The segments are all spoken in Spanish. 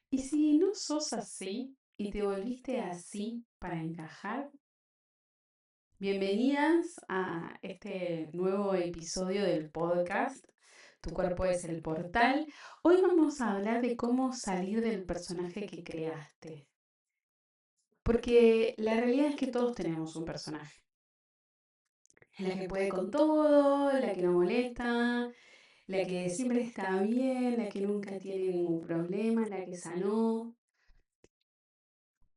¿Y si no sos así y te volviste así para encajar? Bienvenidas a este nuevo episodio del podcast. Tu cuerpo es el portal. Hoy vamos a hablar de cómo salir del personaje que creaste. Porque la realidad es que todos tenemos un personaje. La que puede con todo, la que no molesta, la que siempre está bien, la que nunca tiene ningún problema, la que sanó.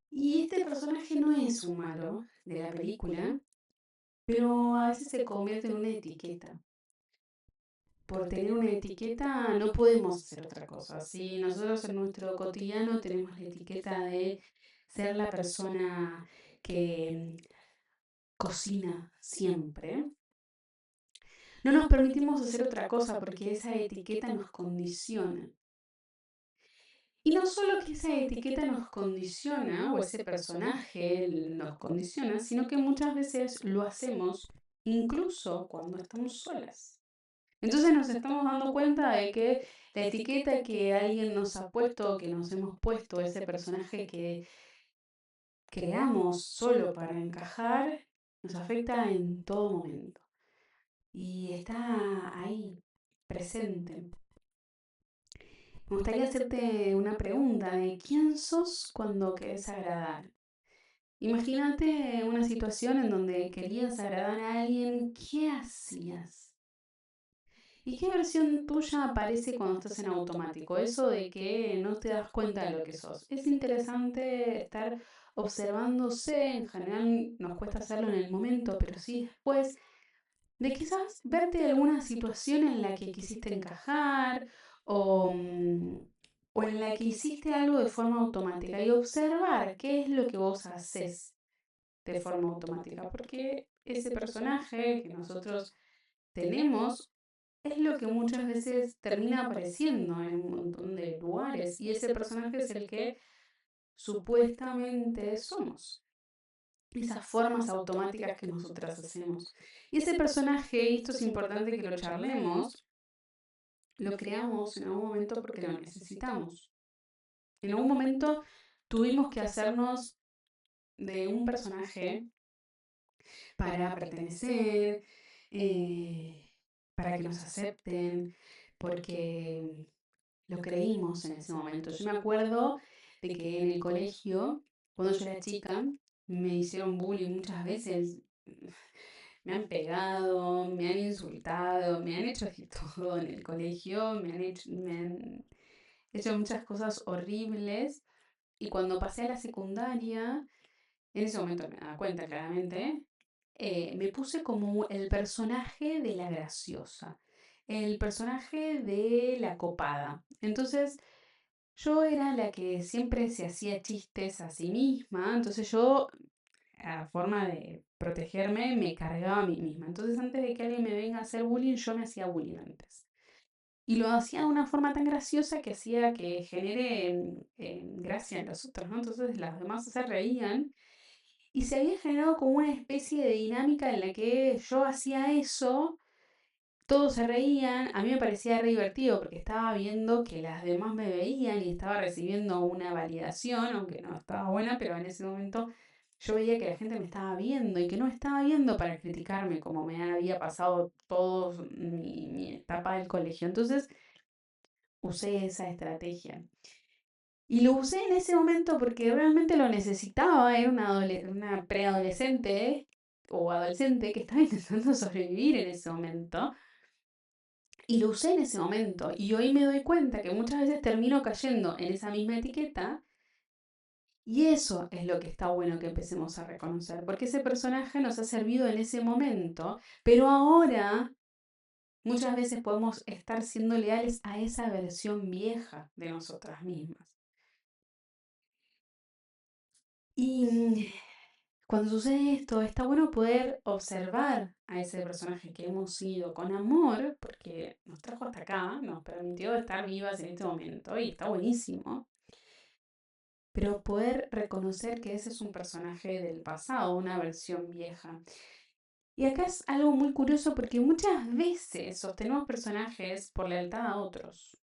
Y este personaje no es un malo de la película, pero a veces se convierte en una etiqueta. Por tener una etiqueta no podemos hacer otra cosa. Si nosotros en nuestro cotidiano tenemos la etiqueta de ser la persona que cocina siempre, no nos permitimos hacer otra cosa porque esa etiqueta nos condiciona. Y no solo que esa etiqueta nos condiciona o ese personaje nos condiciona, sino que muchas veces lo hacemos incluso cuando estamos solas. Entonces nos estamos dando cuenta de que la etiqueta que alguien nos ha puesto, que nos hemos puesto, ese personaje que creamos solo para encajar, nos afecta en todo momento. Y está ahí, presente. Me gustaría hacerte una pregunta de quién sos cuando querés agradar. Imagínate una situación en donde querías agradar a alguien, ¿qué hacías? ¿Y qué versión tuya aparece cuando estás en automático? Eso de que no te das cuenta de lo que sos. Es interesante estar observándose, en general nos cuesta hacerlo en el momento, pero sí después de quizás verte alguna situación en la que quisiste encajar o, o en la que hiciste algo de forma automática y observar qué es lo que vos haces de forma automática, porque ese personaje que nosotros tenemos es lo que muchas veces termina apareciendo en un montón de lugares y ese personaje es el que supuestamente somos. Esas formas automáticas que nosotras hacemos. Y ese personaje, y esto es importante que lo charlemos, lo creamos en algún momento porque lo necesitamos. En algún momento tuvimos que hacernos de un personaje para pertenecer, eh, para que nos acepten, porque lo creímos en ese momento. Yo me acuerdo de que en el colegio, cuando yo era chica, me hicieron bullying muchas veces. Me han pegado, me han insultado, me han hecho de todo en el colegio, me han hecho muchas cosas horribles. Y cuando pasé a la secundaria, en ese momento me daba cuenta claramente, me puse como el personaje de la graciosa, el personaje de la copada. Entonces, yo era la que siempre se hacía chistes a sí misma, entonces yo, a forma de protegerme, me cargaba a mí misma. Entonces, antes de que alguien me venga a hacer bullying, yo me hacía bullying antes. Y lo hacía de una forma tan graciosa que hacía que genere gracia en los otros, ¿no? Entonces, las demás se reían y se había generado como una especie de dinámica en la que yo hacía eso, todos se reían, a mí me parecía re divertido porque estaba viendo que las demás me veían y estaba recibiendo una validación, aunque no estaba buena, pero en ese momento yo veía que la gente me estaba viendo y que no me estaba viendo para criticarme como me había pasado toda mi etapa del colegio. Entonces usé esa estrategia. Y lo usé en ese momento porque realmente lo necesitaba. Era una preadolescente o adolescente que estaba intentando sobrevivir en ese momento. Y lo usé en ese momento. Y hoy me doy cuenta que muchas veces termino cayendo en esa misma etiqueta. Y eso es lo que está bueno que empecemos a reconocer. Porque ese personaje nos ha servido en ese momento. Pero ahora muchas veces podemos estar siendo leales a esa versión vieja de nosotras mismas. Y cuando sucede esto, está bueno poder observar a ese personaje que hemos sido con amor, porque nos trajo hasta acá, nos permitió estar vivas en este momento y está buenísimo, pero poder reconocer que ese es un personaje del pasado, una versión vieja. Y acá es algo muy curioso porque muchas veces sostenemos personajes por lealtad a otros.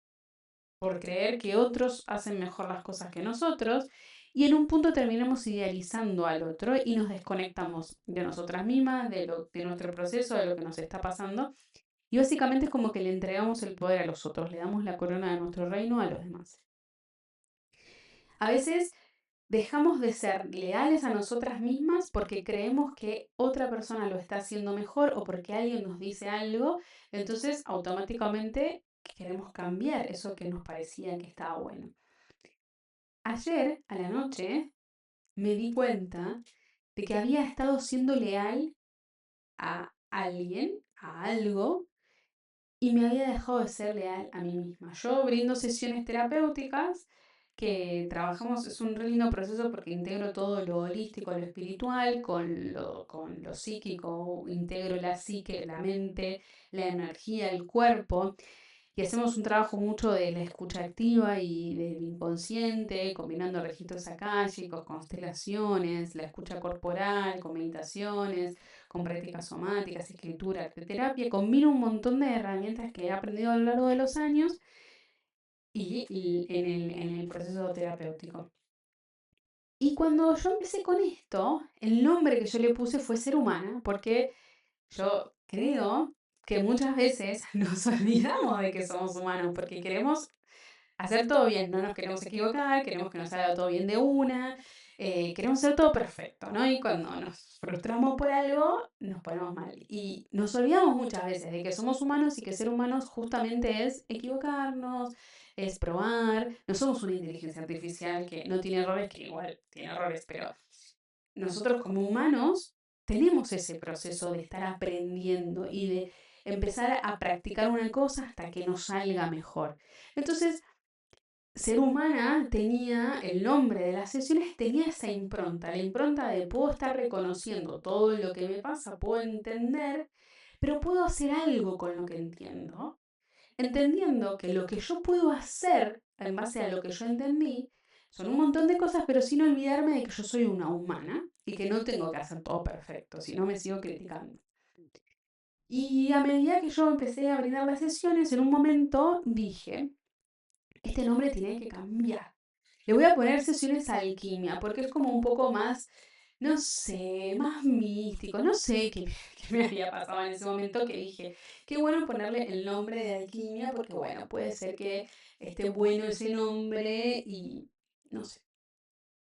por creer que otros hacen mejor las cosas que nosotros, y en un punto terminamos idealizando al otro y nos desconectamos de nosotras mismas, de nuestro proceso, de lo que nos está pasando, y básicamente es como que le entregamos el poder a los otros, le damos la corona de nuestro reino a los demás. A veces dejamos de ser leales a nosotras mismas porque creemos que otra persona lo está haciendo mejor o porque alguien nos dice algo, entonces automáticamente queremos cambiar eso que nos parecía que estaba bueno. Ayer a la noche me di cuenta de que había estado siendo leal a alguien, a algo, y me había dejado de ser leal a mí misma. Yo brindo sesiones terapéuticas que trabajamos, es un re lindo proceso porque integro todo lo holístico, lo espiritual, con lo psíquico, integro la psique, la mente, la energía, el cuerpo. Y hacemos un trabajo mucho de la escucha activa y del inconsciente, combinando registros akáshicos, constelaciones, la escucha corporal, con meditaciones, con prácticas somáticas, escritura, arteterapia. Combino un montón de herramientas que he aprendido a lo largo de los años y en el proceso terapéutico. Y cuando yo empecé con esto, el nombre que yo le puse fue ser humana, porque yo creo que muchas veces nos olvidamos de que somos humanos, porque queremos hacer todo bien, no nos queremos equivocar, queremos que nos salga todo bien de una, queremos hacer todo perfecto, ¿no? Y cuando nos frustramos por algo, nos ponemos mal. Y nos olvidamos muchas veces de que somos humanos y que ser humanos justamente es equivocarnos, es probar. No somos una inteligencia artificial que no tiene errores, que igual tiene errores, pero nosotros como humanos tenemos ese proceso de estar aprendiendo y de empezar a practicar una cosa hasta que nos salga mejor. Entonces, ser humana tenía el nombre de las sesiones, tenía esa impronta, la impronta de puedo estar reconociendo todo lo que me pasa, puedo entender, pero puedo hacer algo con lo que entiendo, entendiendo que lo que yo puedo hacer en base a lo que yo entendí son un montón de cosas, pero sin olvidarme de que yo soy una humana y que no tengo que hacer todo perfecto, si no me sigo criticando. Y a medida que yo empecé a brindar las sesiones, en un momento dije, este nombre tiene que cambiar. Le voy a poner sesiones alquimia, porque es como un poco más, no sé, más místico. No sé qué me había pasado en ese momento que dije, qué bueno ponerle el nombre de alquimia, porque bueno, puede ser que esté bueno ese nombre y no sé,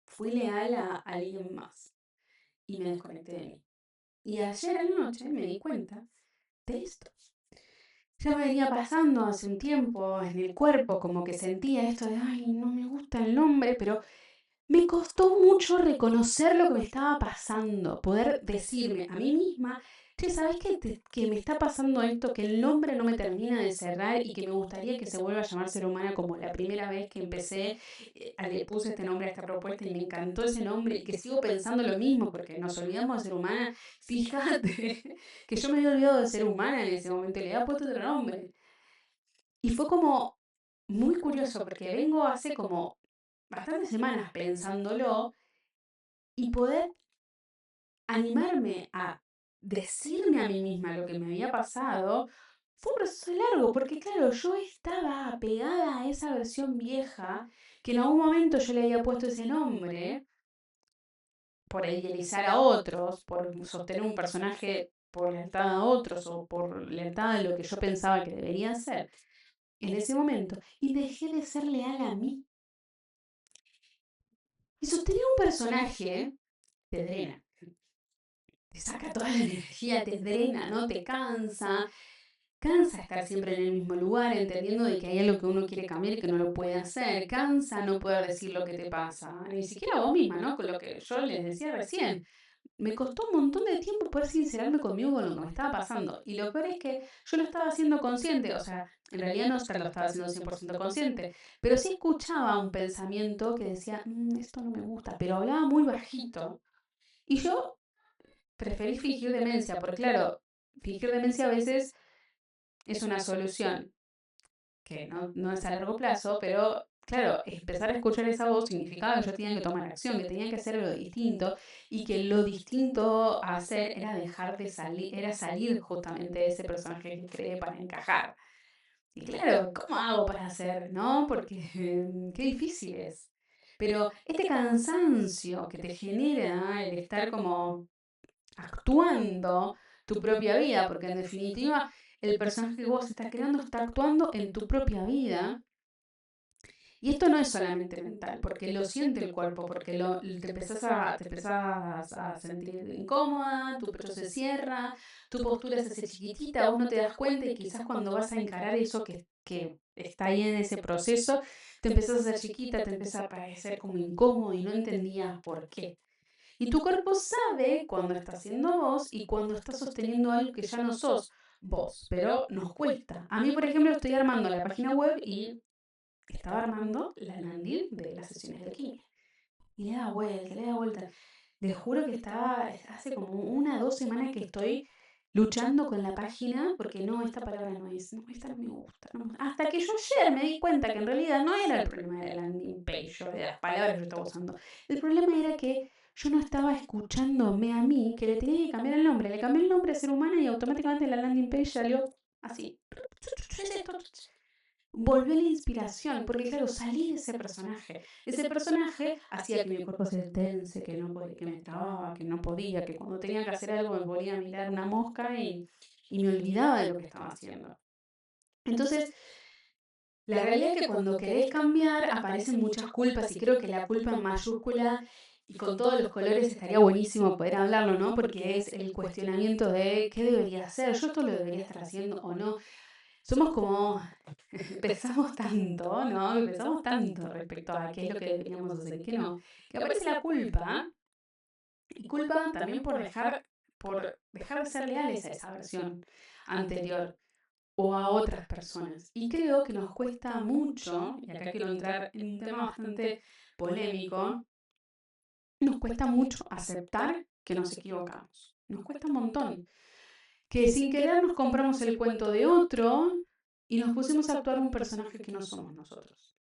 fui leal a alguien más y me desconecté de mí. Y ayer a la noche me di cuenta de esto. Ya me venía pasando hace un tiempo en el cuerpo, como que sentía esto de, ay, no me gusta el nombre, pero me costó mucho reconocer lo que me estaba pasando, poder decirme a mí misma, che, ¿sabes que me está pasando esto? Que el nombre no me termina de cerrar y que me gustaría que se vuelva a llamar ser humana como la primera vez que empecé, le puse este nombre a esta propuesta y me encantó ese nombre y que sigo pensando lo mismo porque nos olvidamos de ser humana. Fíjate que yo me había olvidado de ser humana en ese momento y le había puesto otro nombre. Y fue como muy curioso porque vengo hace como bastantes semanas pensándolo y poder animarme a decirme a mí misma lo que me había pasado fue un proceso largo, porque claro, yo estaba apegada a esa versión vieja que en algún momento yo le había puesto ese nombre por idealizar a otros, por sostener un personaje por lealtad a otros o por lealtad a lo que yo pensaba que debería ser en ese momento y dejé de ser leal a mí. Y sostener un personaje te drena, te saca toda la energía, te drena, ¿no? Te cansa, cansa estar siempre en el mismo lugar, entendiendo de que hay algo que uno quiere cambiar y que no lo puede hacer, cansa no poder decir lo que te pasa, ni siquiera vos misma, ¿no? Con lo que yo les decía recién. Me costó un montón de tiempo poder sincerarme conmigo con lo que me estaba pasando. Y lo peor es que yo lo estaba haciendo consciente, o sea, en realidad no lo estaba haciendo 100% consciente, pero sí escuchaba un pensamiento que decía, esto no me gusta, pero hablaba muy bajito. Y yo preferí fingir demencia, porque claro, fingir demencia a veces es una solución que no es a largo plazo, pero claro, empezar a escuchar esa voz significaba que yo tenía que tomar acción, que tenía que hacer lo distinto y que lo distinto a hacer era dejar de salir, era salir justamente de ese personaje que creé para encajar. Y claro, ¿cómo hago para hacer? ¿No? Porque qué difícil es. Pero este cansancio que te genera el estar como actuando tu propia vida, porque en definitiva el personaje que vos estás creando está actuando en tu propia vida. Y esto no es solamente mental, porque lo siente el cuerpo, porque te empezás a sentir incómoda, tu pecho se cierra, tu postura se hace chiquitita, vos no te das cuenta y quizás cuando vas a encarar eso que está ahí en ese proceso, te empezás a hacer chiquita, te empieza a parecer como incómodo y no entendías por qué. Y tu cuerpo sabe cuando estás siendo vos y cuando estás sosteniendo algo que ya no sos vos, pero nos cuesta. A mí, por ejemplo, estoy armando la página web y estaba armando la landing de las sesiones de quimio. Y le da vuelta, le da vuelta. Les juro que estaba, hace como 1 o 2 semanas que estoy luchando con la página porque no, esta palabra no es, no, esta no me gusta. Hasta que yo ayer me di cuenta que en realidad no era el problema de la landing page o de las palabras que yo estaba usando. El problema era que yo no estaba escuchándome a mí, que le tenía que cambiar el nombre. Le cambié el nombre a ser humana y automáticamente la landing page salió así. Volvió la inspiración, porque claro, salí de ese personaje. Ese personaje hacía que mi cuerpo se tense, que no podía, que me trababa, que no podía, que cuando tenía que hacer algo me volvía a mirar una mosca y me olvidaba de lo que estaba haciendo. Entonces, la realidad es que cuando querés cambiar aparecen muchas culpas y creo que la culpa en mayúscula y con todos los colores estaría buenísimo poder hablarlo, ¿no? Porque es el cuestionamiento de qué debería hacer, yo esto lo debería estar haciendo o no. Somos como, pensamos tanto, ¿no? Pensamos tanto respecto a qué es lo que deberíamos hacer y qué no, que aparece la culpa, y culpa también por dejar de ser leales a esa versión anterior o a otras personas. Y creo que nos cuesta mucho, y acá quiero entrar en un tema bastante polémico, nos cuesta mucho aceptar que nos equivocamos. Nos cuesta un montón. Que sin querer nos compramos el cuento de otro y nos pusimos a actuar un personaje que no somos nosotros.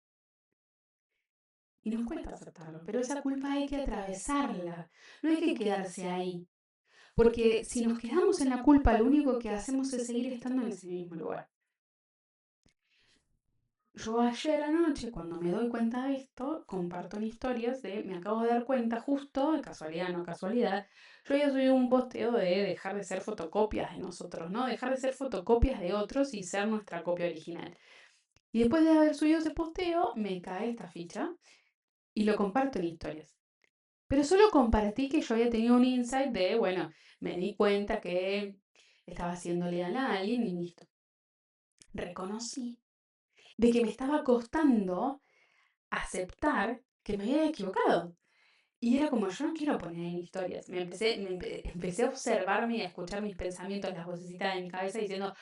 Y nos cuesta aceptarlo, pero esa culpa hay que atravesarla, no hay que quedarse ahí. Porque si nos quedamos en la culpa, lo único que hacemos es seguir estando en ese mismo lugar. Yo ayer anoche, cuando me doy cuenta de esto, comparto en historias de, me acabo de dar cuenta justo, de casualidad, no casualidad, yo ya subí un posteo de dejar de ser fotocopias de nosotros, ¿no? Dejar de ser fotocopias de otros y ser nuestra copia original. Y después de haber subido ese posteo, me cae esta ficha y lo comparto en historias. Pero solo compartí que yo había tenido un insight de, bueno, me di cuenta que estaba haciendo leal a alguien y listo. Reconocí de que me estaba costando aceptar que me había equivocado. Y era como, yo no quiero poner en historias. Empecé a observarme y a escuchar mis pensamientos, las vocecitas de mi cabeza diciendo,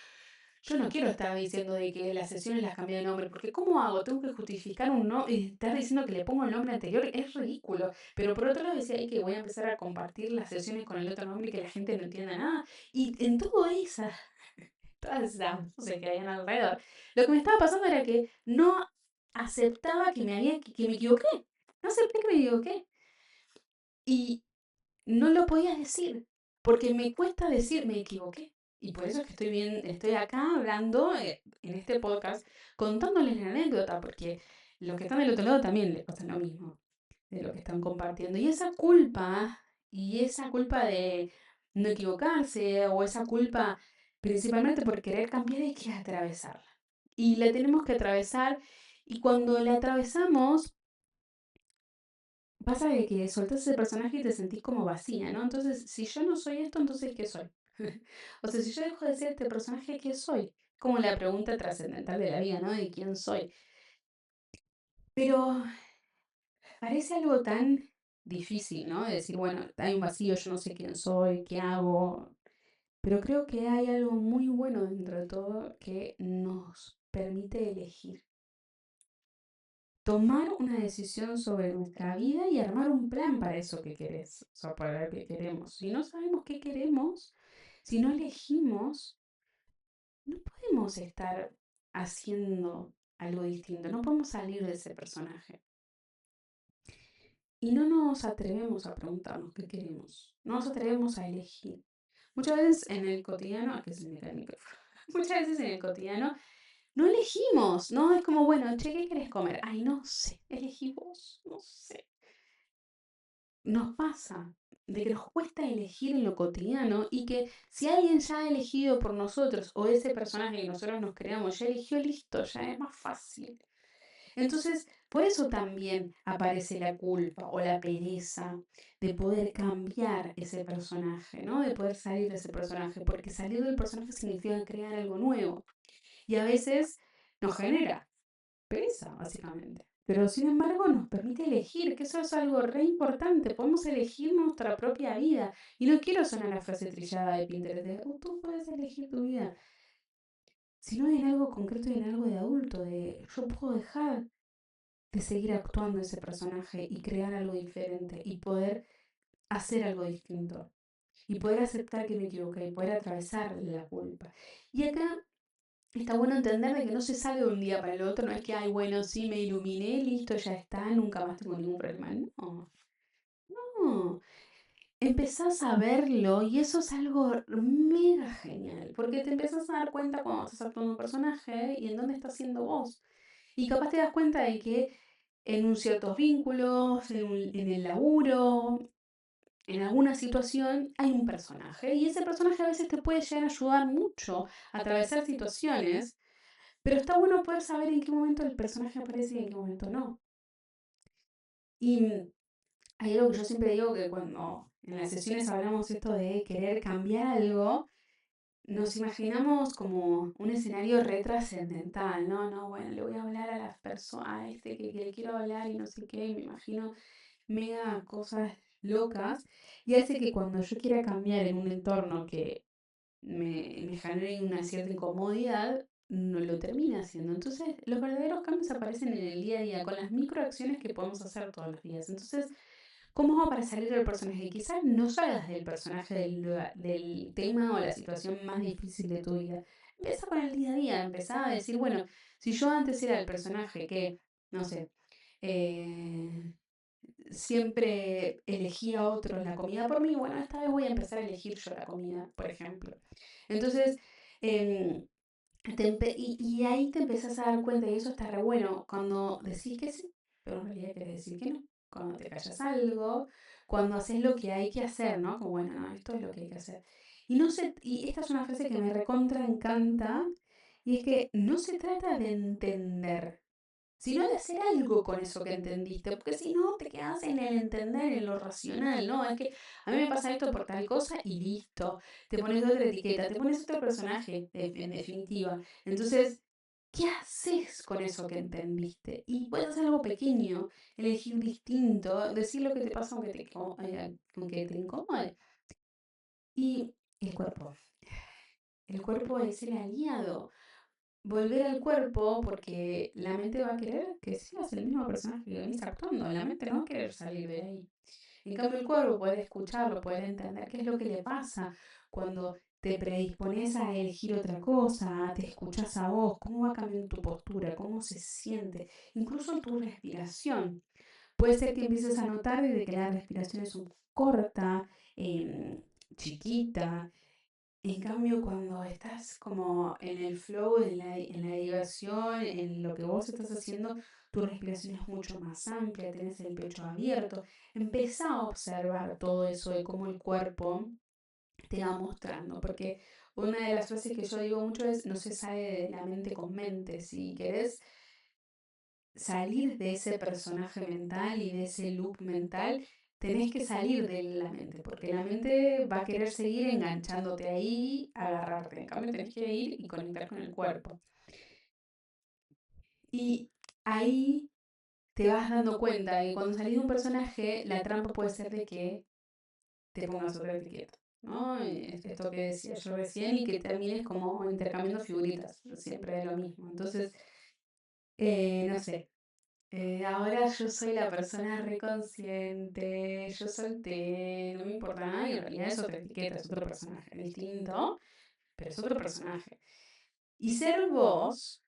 yo no quiero estar diciendo de que las sesiones las cambié de nombre, porque ¿cómo hago? Tengo que justificar un nombre y estar diciendo que le pongo el nombre anterior, es ridículo. Pero por otro lado decía ahí que voy a empezar a compartir las sesiones con el otro nombre y que la gente no entienda nada. Y en todas esas voces que habían alrededor, lo que me estaba pasando era que no aceptaba que me equivoqué. No acepté que me equivoqué. Y no lo podía decir, porque me cuesta decir me equivoqué. Y por eso es que estoy acá hablando en este podcast, contándoles la anécdota, porque los que están del otro lado también les pasa lo mismo de lo que están compartiendo. Y esa culpa de no equivocarse, o esa culpa principalmente por querer cambiar, hay que atravesarla. Y la tenemos que atravesar, y cuando la atravesamos, pasa de que soltás ese personaje y te sentís como vacía, ¿no? Entonces, si yo no soy esto, entonces ¿qué soy? O sea, si yo dejo de ser este personaje, ¿qué soy? Como la pregunta trascendental de la vida, ¿no? De quién soy. Pero parece algo tan difícil, ¿no? De decir, bueno, hay un vacío, yo no sé quién soy, qué hago. Pero creo que hay algo muy bueno dentro de todo que nos permite elegir. Tomar una decisión sobre nuestra vida y armar un plan para eso que querés, o sea, para lo que queremos. Si no sabemos qué queremos, si no elegimos, no podemos estar haciendo algo distinto, no podemos salir de ese personaje. Y no nos atrevemos a preguntarnos qué queremos, no nos atrevemos a elegir. Muchas veces en el cotidiano, ¿a qué se me cae el micrófono? Muchas veces en el cotidiano no elegimos, ¿no? Es como, bueno, che, ¿qué querés comer? Ay, no sé, elegí vos, no sé. Nos pasa de que nos cuesta elegir en lo cotidiano y que si alguien ya ha elegido por nosotros o ese personaje que nosotros nos creamos ya eligió, listo, ya es más fácil. Entonces, por eso también aparece la culpa o la pereza de poder cambiar ese personaje, ¿no? De poder salir de ese personaje, porque salir del personaje significa crear algo nuevo y a veces nos genera pereza, básicamente. Pero sin embargo nos permite elegir, que eso es algo re importante. Podemos elegir nuestra propia vida. Y no quiero sonar la frase trillada de Pinterest de, "Oh, tú puedes elegir tu vida", sino en algo concreto y en algo de adulto, de yo puedo dejar de seguir actuando ese personaje y crear algo diferente y poder hacer algo distinto. Y poder aceptar que me equivoqué y poder atravesar la culpa. Y acá está bueno entender de que no se sale de un día para el otro, no es que, ay, bueno, sí, me iluminé, listo, ya está, nunca más tengo ningún problema. No, no. Empezás a verlo y eso es algo mega genial, porque te empezás a dar cuenta cuando estás actuando un personaje y en dónde estás siendo vos. Y capaz te das cuenta de que en un ciertos vínculos, en el laburo, en alguna situación hay un personaje y ese personaje a veces te puede llegar a ayudar mucho a atravesar situaciones. Pero está bueno poder saber en qué momento el personaje aparece y en qué momento no. Y hay algo que yo siempre digo que cuando en las sesiones hablamos esto de querer cambiar algo, nos imaginamos como un escenario retrascendental, ¿no? No, bueno, le voy a hablar a las personas, a este que le quiero hablar y no sé qué, y me imagino mega cosas locas. Y hace que cuando yo quiera cambiar en un entorno que me genere una cierta incomodidad, no lo termina haciendo. Entonces, los verdaderos cambios aparecen en el día a día, con las microacciones que podemos hacer todos los días. Entonces, ¿cómo hago para salir del personaje? Quizás no salgas del personaje del tema o la situación más difícil de tu vida. Empieza con el día a día, empezá a decir, bueno, si yo antes era el personaje que, no sé, eh, siempre elegía a otros la comida por mí, bueno, esta vez voy a empezar a elegir yo la comida, por ejemplo. Entonces, em, y ahí te empezás a dar cuenta, y eso está re bueno, cuando decís que sí, pero en realidad querés decir que no. Cuando te callas algo, cuando haces lo que hay que hacer, ¿no? Como, bueno, no, esto es lo que hay que hacer. Y no se, y esta es una frase que me recontra encanta, y es que no se trata de entender, sino de hacer algo con eso que entendiste, porque si no te quedas en el entender, en lo racional, ¿no? Es que a mí me pasa esto por tal cosa y listo, te pones otra etiqueta, te pones otro personaje, en definitiva. Entonces, ¿qué haces con eso que entendiste? Y puedes hacer algo pequeño, elegir distinto, decir lo que te pasa aunque te incomode. Y el cuerpo. El cuerpo es el aliado. Volver al cuerpo porque la mente va a querer que seas el mismo personaje que venís actuando. La mente no va a querer salir de ahí. En cambio, el cuerpo puede escucharlo, puede entender qué es lo que le pasa cuando te predispones a elegir otra cosa, te escuchas a vos, cómo va cambiando tu postura, cómo se siente, incluso tu respiración. Puede ser que empieces a notar desde que la respiración es un corta, em, chiquita. En cambio, cuando estás como en el flow, en la diversión, en lo que vos estás haciendo, tu respiración es mucho más amplia, tenés el pecho abierto. Empezá a observar todo eso de cómo el cuerpo te va mostrando, porque una de las frases que yo digo mucho es, no se sale de la mente con mente. Si querés salir de ese personaje mental y de ese loop mental, tenés que salir de la mente, porque la mente va a querer seguir enganchándote ahí, agarrarte. En cambio, tenés que ir y conectar con el cuerpo. Y ahí te vas dando cuenta de que cuando salís de un personaje, la trampa puede ser de que te pongas otra etiqueta, ¿no? Esto que decía yo recién y que termines como intercambiando figuritas, siempre de lo mismo. Entonces, no sé, ahora yo soy la persona reconsciente, yo solté, no me importa nada y en realidad es otra etiqueta, es otro personaje distinto, pero es otro personaje. Y ser vos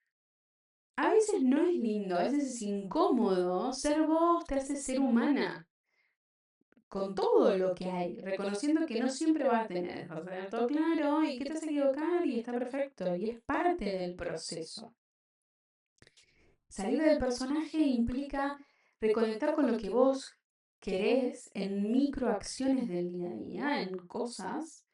a veces no es lindo, a veces es incómodo. Ser vos te hace ser humana con todo lo que hay, reconociendo que no siempre vas a tener todo claro y que te vas a equivocar y está perfecto y es parte del proceso. Salir del personaje implica reconectar con lo que vos querés en microacciones del día a día, en cosas,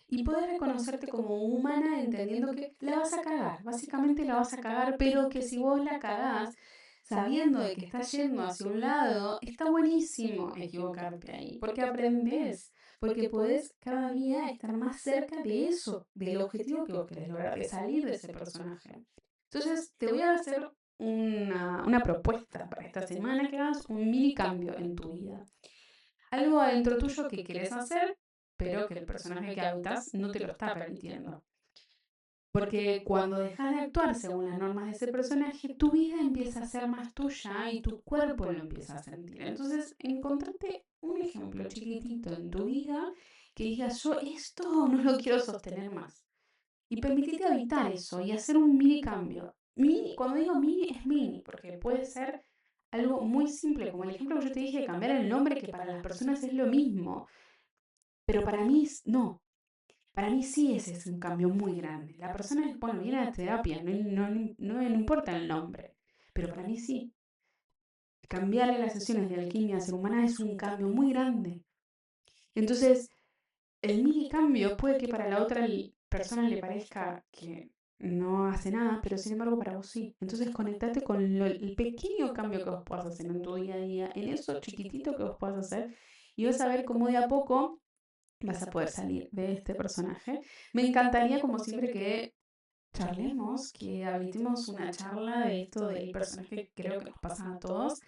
y poder reconocerte como humana entendiendo que la vas a cagar, básicamente la vas a cagar, pero que si vos la cagás sabiendo de que estás yendo hacia un lado, está buenísimo equivocarte ahí, porque aprendes, porque podés cada día estar más cerca de eso, del objetivo que vos querés lograr, de salir de ese personaje. Entonces, te voy a hacer una propuesta para esta semana, que hagas un mini cambio en tu vida. Algo adentro tuyo que querés hacer, pero que el personaje que habitas no te lo está permitiendo. Porque cuando dejas de actuar según las normas de ese personaje, tu vida empieza a ser más tuya y tu cuerpo lo empieza a sentir. Entonces, encontrate un ejemplo chiquitito en tu vida que digas, yo esto no lo quiero sostener más. Y permitite habitar eso y hacer un mini cambio. Mini, cuando digo mini, es mini, porque puede ser algo muy simple, como el ejemplo que yo te dije de cambiar el nombre, que para las personas es lo mismo, pero para mí no. Para mí sí ese es un cambio muy grande. La persona, bueno, viene a terapia, no importa el nombre, pero para mí sí. Cambiarle las sesiones de alquimia a ser humana es un cambio muy grande. Entonces, el mini cambio puede que para la otra persona le parezca que no hace nada, pero sin embargo para vos sí. Entonces conectate con el pequeño cambio que vos puedas hacer en tu día a día, en eso chiquitito que vos puedas hacer, y vas a ver cómo de a poco vas a poder salir de este personaje. Me encantaría, como siempre, que charlemos, que habitemos una charla de esto del personaje que creo que nos pasa a todos.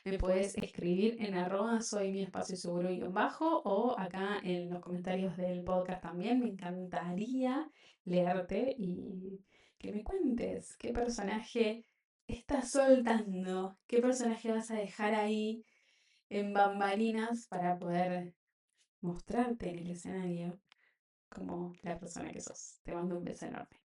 Me puedes escribir en arroba soy mi espacio seguro y bajo o acá en los comentarios del podcast también. Me encantaría leerte y que me cuentes qué personaje estás soltando, qué personaje vas a dejar ahí en bambalinas para poder mostrarte en el escenario como la persona que sos. Te mando un beso enorme.